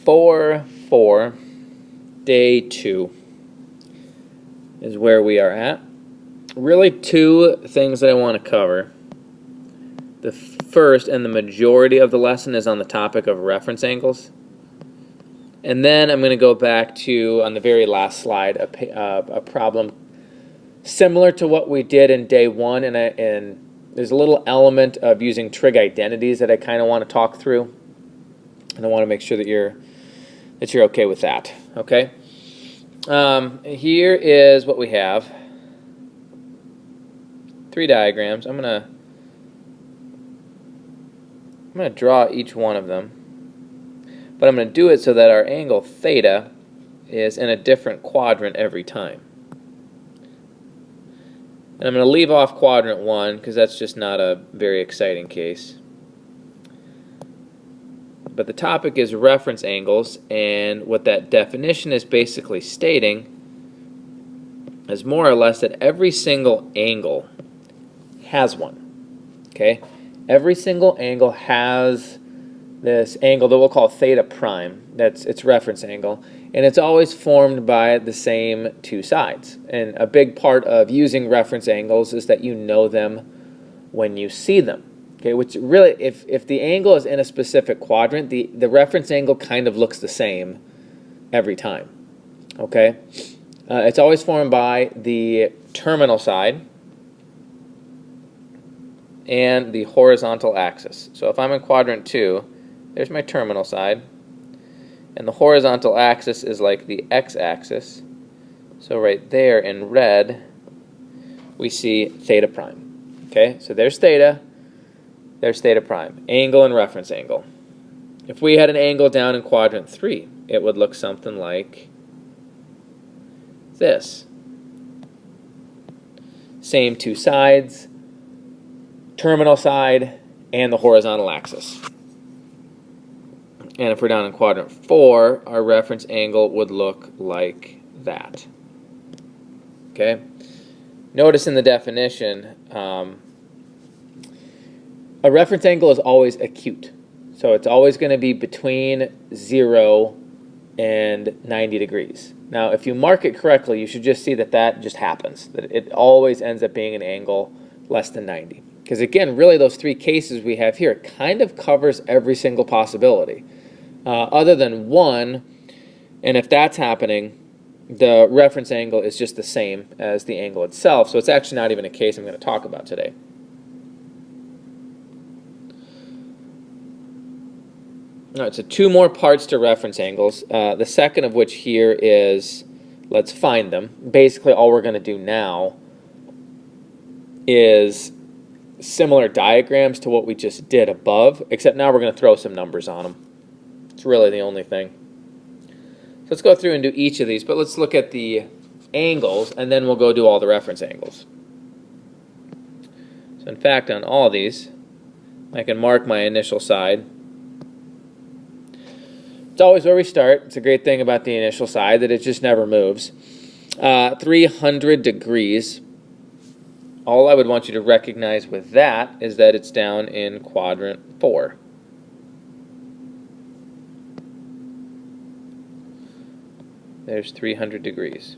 4, day 2 is where we are at. Really 2 things that I want to cover. The first and the majority of the lesson is on the topic of reference angles. And then I'm going to go back to, on the very last slide, a problem similar to what we did in day 1, and there's a little element of using trig identities that I kind of want to talk through, and I want to make sure that you're okay with that. Okay. Here is what we have. 3 diagrams. I'm gonna draw each one of them, but I'm going to do it so that our angle theta is in a different quadrant every time. And I'm going to leave off quadrant 1 because that's just not a very exciting case. But the topic is reference angles, and what that definition is basically stating is more or less that every single angle has one. Okay? Every single angle has this angle that we'll call theta prime. That's its reference angle, and it's always formed by the same 2 sides. And a big part of using reference angles is that you know them when you see them. Okay, which really, if the angle is in a specific quadrant, the reference angle kind of looks the same every time. Okay, it's always formed by the terminal side and the horizontal axis. So if I'm in quadrant 2, there's my terminal side, and the horizontal axis is like the x-axis. So right there in red, we see theta prime. Okay, so there's theta prime, angle and reference angle. If we had an angle down in quadrant 3, it would look something like this. Same 2 sides, terminal side, and the horizontal axis. And if we're down in quadrant 4, our reference angle would look like that. Okay? Notice in the definition, a reference angle is always acute. So it's always going to be between 0 and 90 degrees. Now, if you mark it correctly, you should just see that that just happens, that it always ends up being an angle less than 90. Because again, really those 3 cases we have here kind of covers every single possibility. Other than 1, and if that's happening, the reference angle is just the same as the angle itself, so it's actually not even a case I'm going to talk about today. All right, so 2 more parts to reference angles. The second of which here is, let's find them. Basically, all we're going to do now is similar diagrams to what we just did above, except now we're going to throw some numbers on them. It's really the only thing. So let's go through and do each of these, but let's look at the angles, and then we'll go do all the reference angles. So in fact, on all of these, I can mark my initial side. It's always where we start. It's a great thing about the initial side, that it just never moves. 300 degrees. All I would want you to recognize with that is that it's down in quadrant 4. There's 300 degrees.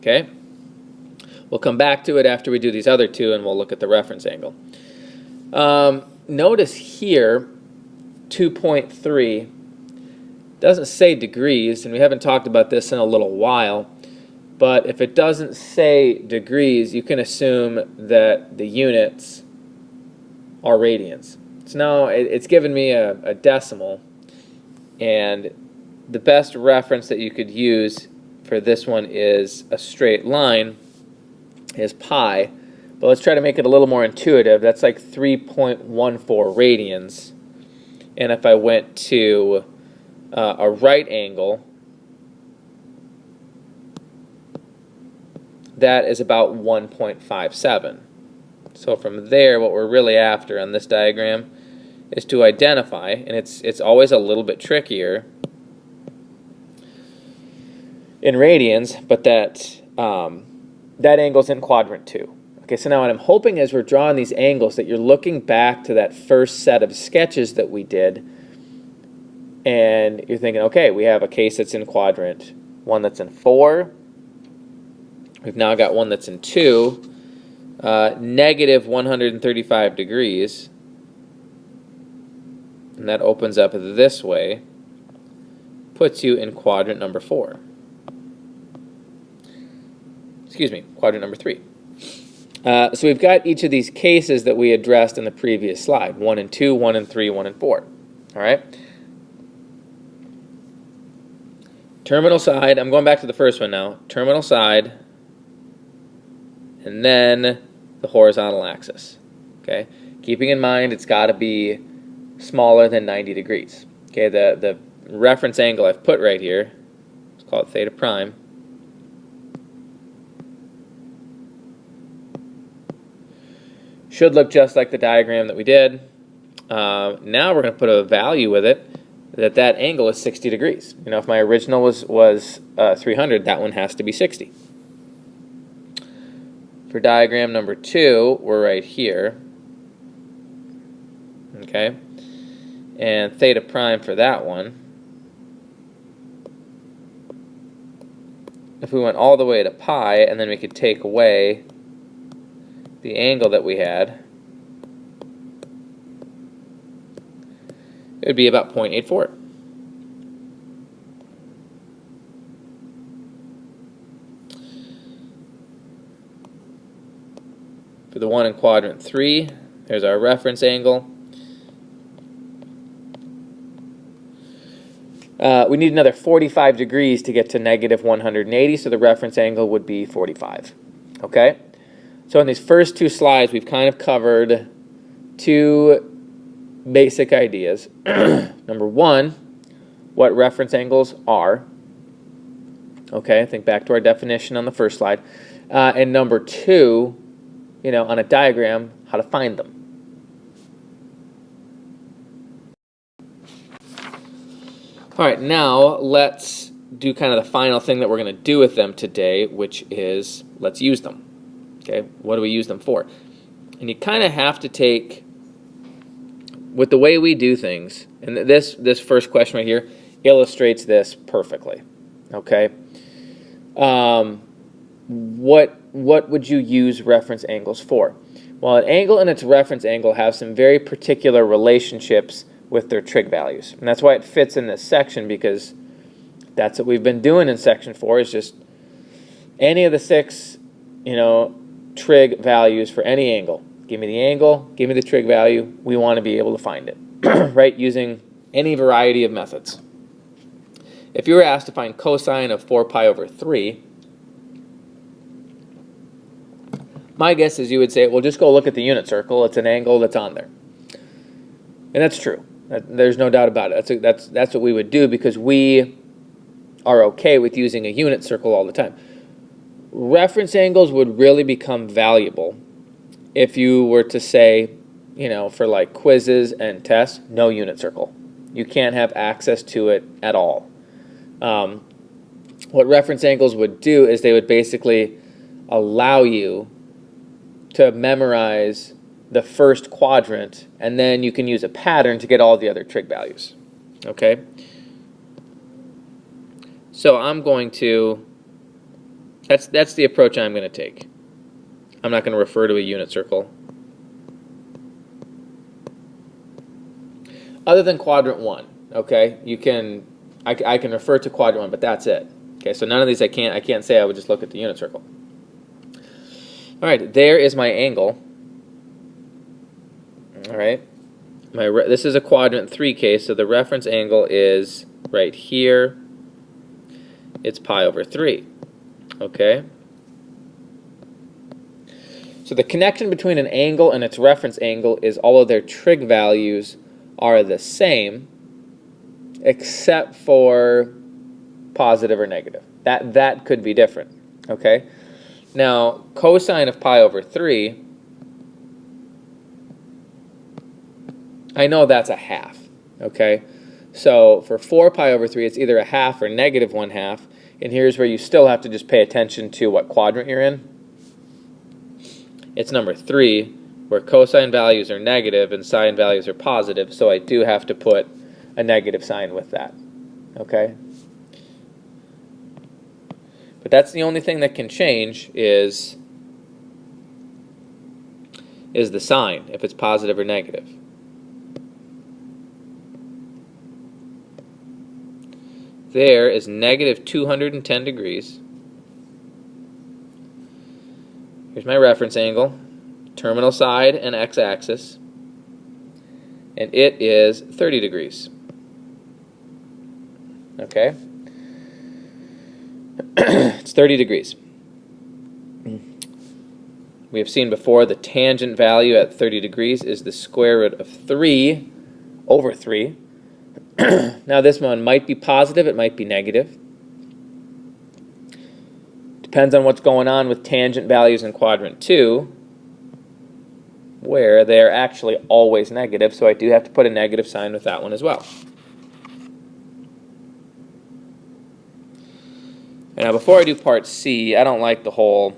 Okay? We'll come back to it after we do these other 2, and we'll look at the reference angle. Notice here, 2.3 doesn't say degrees, and we haven't talked about this in a little while, but if it doesn't say degrees, you can assume that the units are radians. So now it's given me a decimal, and the best reference that you could use for this one is a straight line, is pi, but let's try to make it a little more intuitive. That's like 3.14 radians, and if I went to a right angle, that is about 1.57. So from there, what we're really after on this diagram is to identify, and it's always a little bit trickier in radians, but that angle's in quadrant 2. Okay, so now what I'm hoping as we're drawing these angles that you're looking back to that first set of sketches that we did, And you're thinking, okay, we have a case that's in quadrant 1 that's in 4. We've now got one that's in 2, negative 135 degrees. And that opens up this way, puts you in quadrant number 4. Excuse me, quadrant number 3. So we've got each of these cases that we addressed in the previous slide. 1 and 2, 1 and 3, 1 and 4. All right? Terminal side, I'm going back to the first one now. Terminal side, and then the horizontal axis. Okay? Keeping in mind it's got to be smaller than 90 degrees. Okay, the reference angle I've put right here, let's call it theta prime, should look just like the diagram that we did. Now we're going to put a value with it that angle is 60 degrees. You know, if my original was 300, that one has to be 60. For diagram number 2, we're right here. Okay, and theta prime for that one, if we went all the way to pi and then we could take away the angle that we had, it would be about 0.84. For the one in quadrant 3, there's our reference angle. We need another 45 degrees to get to negative 180, so the reference angle would be 45. Okay? So in these first 2 slides, we've kind of covered 2 basic ideas. Number 1, what reference angles are. Okay, think back to our definition on the first slide. And number 2, you know, on a diagram, how to find them. All right, now let's do kind of the final thing that we're going to do with them today, which is let's use them. Okay, what do we use them for? And you kind of have to take, with the way we do things, and this first question right here illustrates this perfectly. Okay, what would you use reference angles for? Well, an angle and its reference angle have some very particular relationships with their trig values. And that's why it fits in this section, because that's what we've been doing in section 4, is just any of the 6, you know, trig values for any angle. Give me the angle, give me the trig value. We want to be able to find it, right, using any variety of methods. If you were asked to find cosine of 4 pi over 3, my guess is you would say, well, just go look at the unit circle. It's an angle that's on there. And that's true. There's no doubt about it. That's what we would do, because we are okay with using a unit circle all the time. Reference angles would really become valuable if you were to say, you know, for like quizzes and tests, no unit circle. You can't have access to it at all. What reference angles would do is they would basically allow you to memorize the first quadrant, and then you can use a pattern to get all the other trig values. Okay? So I'm going to, that's the approach I'm going to take. I'm not going to refer to a unit circle. Other than quadrant 1, okay? I can refer to quadrant 1, but that's it. Okay, so none of these I can't say I would just look at the unit circle. All right, there is my angle. All right, this is a quadrant 3 case, so the reference angle is right here. It's pi over 3. Okay. So the connection between an angle and its reference angle is all of their trig values are the same, except for positive or negative. That could be different. Okay. Now, cosine of pi over 3, I know that's a half, okay? So for 4 pi over 3, it's either a half or negative 1/2, and here's where you still have to just pay attention to what quadrant you're in. It's number 3, where cosine values are negative and sine values are positive, so I do have to put a negative sign with that. Okay? But that's the only thing that can change is the sign, if it's positive or negative. There is negative 210 degrees. Here's my reference angle, terminal side and x-axis, and it is 30 degrees. Okay? It's 30 degrees. We have seen before the tangent value at 30 degrees is the square root of 3 over 3. Now this one might be positive, it might be negative. Depends on what's going on with tangent values in quadrant 2, where they're actually always negative, so I do have to put a negative sign with that one as well. Now before I do part C, I don't like the whole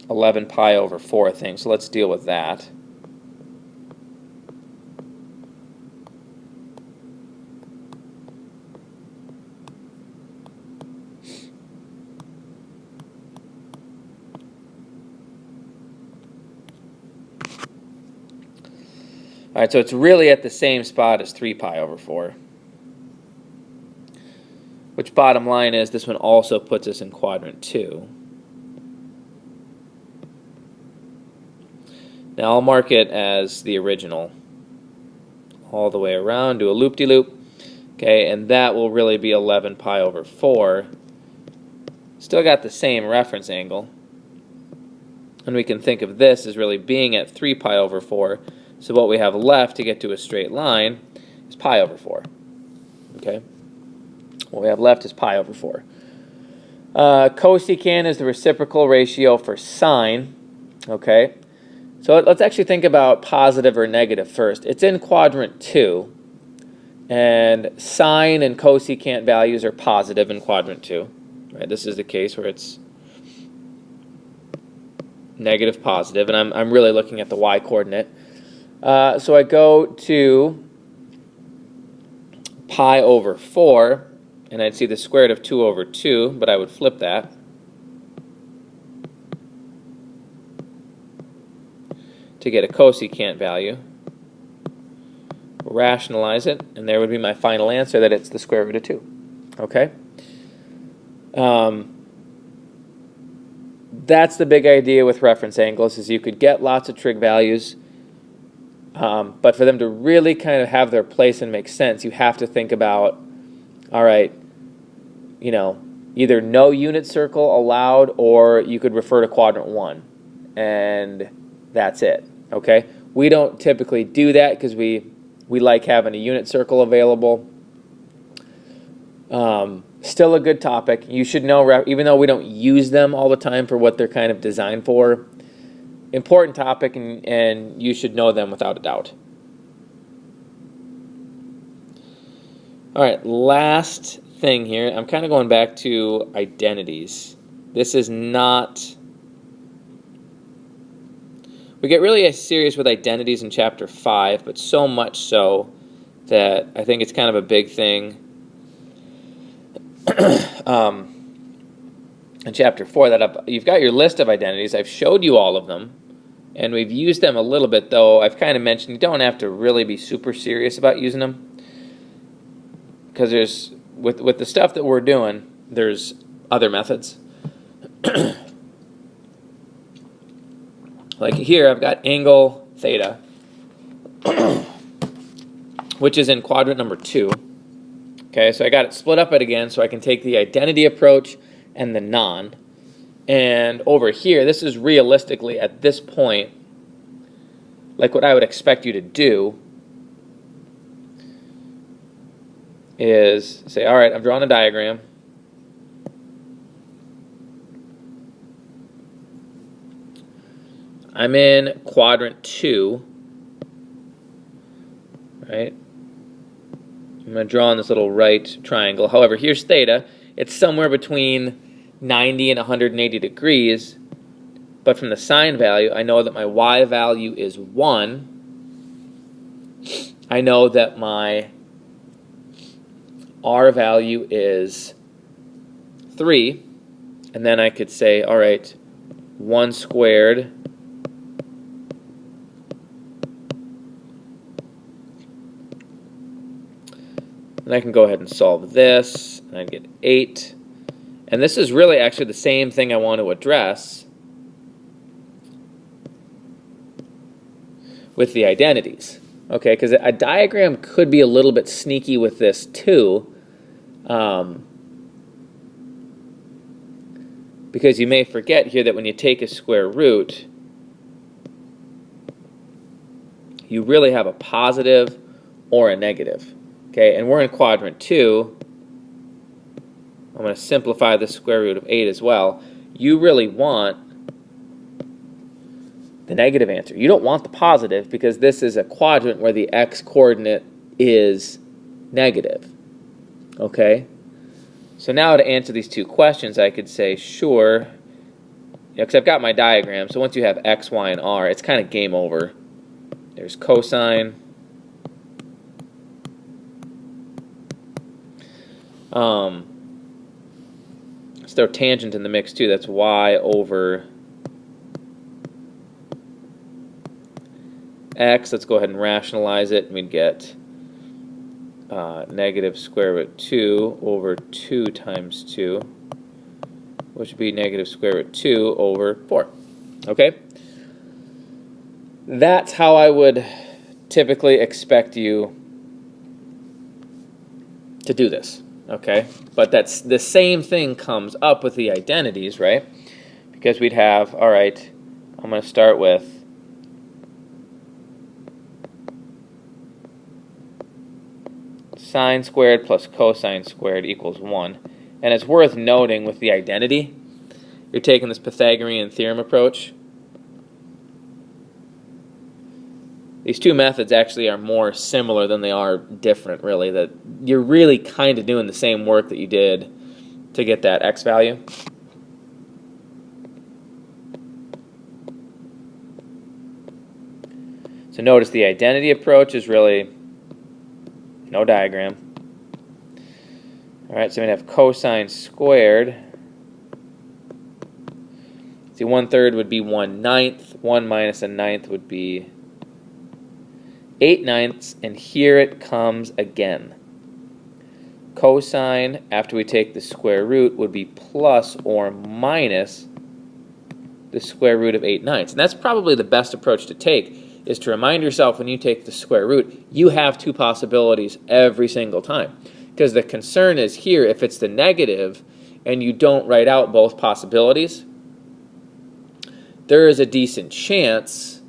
11 pi over 4 thing, so let's deal with that. All right, so it's really at the same spot as 3 pi over 4. Which bottom line is this one also puts us in quadrant 2. Now I'll mark it as the original all the way around, do a loop-de-loop. Okay, and that will really be 11 pi over 4. Still got the same reference angle. And we can think of this as really being at 3 pi over 4. So what we have left to get to a straight line is pi over 4. Okay? What we have left is pi over 4. Cosecant is the reciprocal ratio for sine. Okay? So let's actually think about positive or negative first. It's in quadrant 2. And sine and cosecant values are positive in quadrant 2. Right? This is the case where it's negative, positive. And I'm really looking at the y-coordinate. So I go to pi over 4, and I'd see the square root of 2 over 2, but I would flip that. To get a cosecant value. Rationalize it, and there would be my final answer that it's the square root of 2. Okay? That's the big idea with reference angles, is you could get lots of trig values. But for them to really kind of have their place and make sense, you have to think about, all right, you know, either no unit circle allowed, or you could refer to quadrant 1, and that's it. Okay? We don't typically do that because we like having a unit circle available. Still a good topic. You should know, even though we don't use them all the time for what they're kind of designed for. Important topic, and you should know them without a doubt. All right, last thing here. I'm kind of going back to identities. This is not... We get really serious with identities in Chapter 5, but so much so that I think it's kind of a big thing in Chapter 4. That you've got your list of identities. I've showed you all of them, and we've used them a little bit, though I've kind of mentioned you don't have to really be super serious about using them, because there's with the stuff that we're doing, there's other methods. Like here, I've got angle theta, which is in quadrant number 2. Okay, so I got it split up again, so I can take the identity approach and the non. And over here, this is realistically at this point, like what I would expect you to do is say, all right, I'm drawing a diagram. I'm in quadrant 2, right? I'm going to draw on this little right triangle. However, here's theta. It's somewhere between 90 and 180 degrees. But from the sine value, I know that my y value is 1. I know that my R value is 3, and then I could say, all right, 1 squared and I can go ahead and solve this, and I get 8. And this is really actually the same thing I want to address with the identities. Okay, because a diagram could be a little bit sneaky with this too, because you may forget here that when you take a square root, you really have a positive or a negative. Okay, and we're in quadrant 2. I'm going to simplify the square root of 8 as well. You really want the negative answer. You don't want the positive because this is a quadrant where the x-coordinate is negative. Okay? So now to answer these two questions, I could say, sure, because I've got my diagram, so once you have x, y, and r, it's kind of game over. There's cosine. Let's throw tangent in the mix too. That's y over x. Let's go ahead and rationalize it. We'd get negative square root 2 over 2 times 2, which would be negative square root 2 over 4. Okay? That's how I would typically expect you to do this. Okay? But that's the same thing comes up with the identities, right? Because we'd have, all right, I'm going to start with sine squared plus cosine squared equals 1. And it's worth noting with the identity, you're taking this Pythagorean theorem approach. These two methods actually are more similar than they are different, really. That you're really kind of doing the same work that you did to get that x value. So notice the identity approach is really no diagram. All right, so we're going to have cosine squared. See, 1/3 would be 1/9. 1 minus a ninth would be 8/9, and here it comes again. Cosine, after we take the square root, would be plus or minus the square root of 8/9. And that's probably the best approach to take, is to remind yourself when you take the square root, you have two possibilities every single time. Because the concern is here, if it's the negative and you don't write out both possibilities, there is a decent chance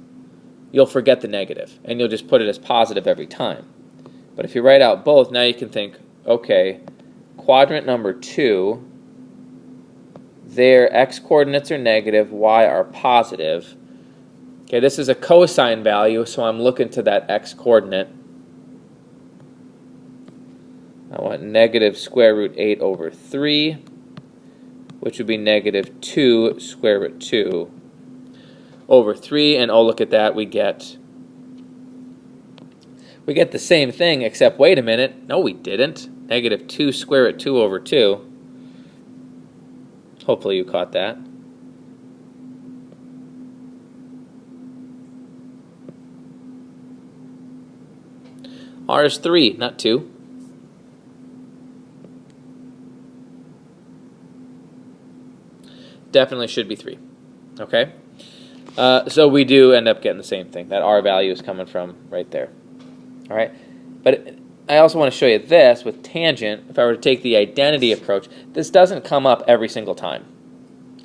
you'll forget the negative and you'll just put it as positive every time. But if you write out both, now you can think, okay, quadrant number 2, their x-coordinates are negative, y are positive. Okay, this is a cosine value, so I'm looking to that x-coordinate. I want negative square root 8 over 3, which would be negative 2 square root 2 over 3, and oh, look at that, we get the same thing, except wait a minute, no we didn't. Negative 2 square root 2 over 2. Hopefully you caught that. R is 3, not 2. Definitely should be 3. Okay? So we do end up getting the same thing. That R value is coming from right there. All right? But I also want to show you this with tangent. If I were to take the identity approach, this doesn't come up every single time.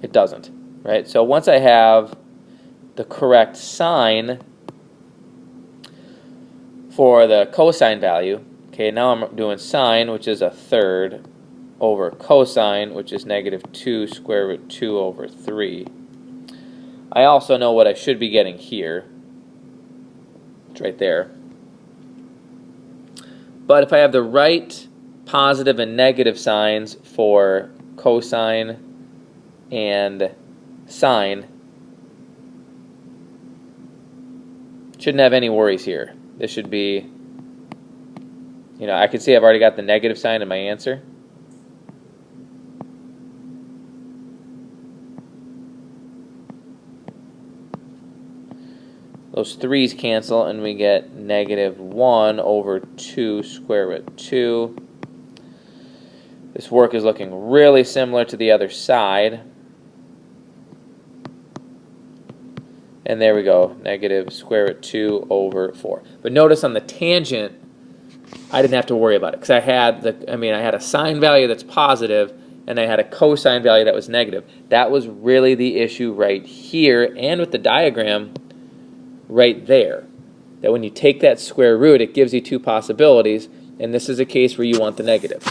It doesn't. Right? So once I have the correct sign for the cosine value, okay, now I'm doing sine, which is 1/3, over cosine, which is negative 2 square root 2 over 3. I also know what I should be getting here. It's right there. But if I have the right positive and negative signs for cosine and sine, shouldn't have any worries here. This should be, You know, I can see I've already got the negative sign in my answer. Those 3's cancel, and we get negative 1 over 2 square root 2. This work is looking really similar to the other side. And there we go, negative square root 2 over 4. But notice on the tangent, I didn't have to worry about it because I had a sine value that's positive and I had a cosine value that was negative. That was really the issue right here, and with the diagram right there. That when you take that square root, it gives you two possibilities, and this is a case where you want the negative.